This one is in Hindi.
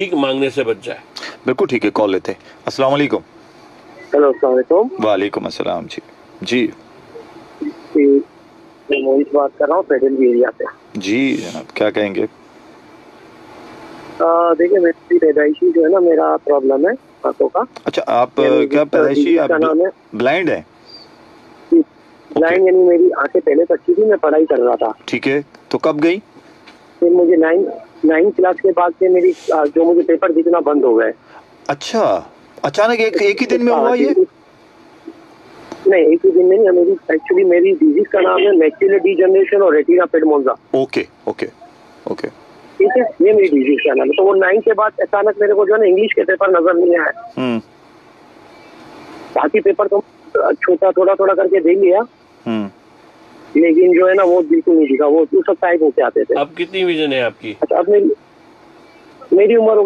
ठीक मांगने से बच जाए। बिल्कुल ठीक है, कॉल लेते हैं। अस्सलाम वालेकुम। हेलो, अस्सलाम वालेकुम। वालेकुम अस्सलाम जी। जी जी, मैं मोहित बात कर रहा हूँ पेडल एरिया से। जी जनाब, क्या कहेंगे? देखिए, मेरी पैदाइशी जो है ना, मेरा प्रॉब्लम है आंखों का। अच्छा, आप यानी क्या पैदाइशी डिजीज आप का नाम है ब्लाइंड हैं? ब्लाइंड, यानी मेरी आंखें पहले से अच्छी थी, मैं पढ़ाई कर रहा था। ठीक है, तो कब गई? फिर मुझे नाइन क्लास के बाद से मेरी जो मुझे पेपर दिखना बंद हो गए। अच्छा, अचानक एक ही दिन में हुआ ये? नहीं, एक ही दिन में नहीं। मेरी एक्चुअली मेरी डिजीज का नाम है मैक्युलर डीजनरेशन और retina pigmentosa. Okay okay okay. ठीक है, ये मेरी डिजीज का नाम है। तो वो 9 के बाद अचानक मेरे को जो है ना, इंग्लिश के पेपर नजर नहीं आए। बाकी पेपर तो छोटा थोड़ा थोड़ा करके दे लिया, लेकिन जो है ना वो बिल्कुल नहीं दिखा। वो सब टाइप होके आते थे। अब कितनी विजन है आपकी? अच्छा, अब मेरी उम्र हो गई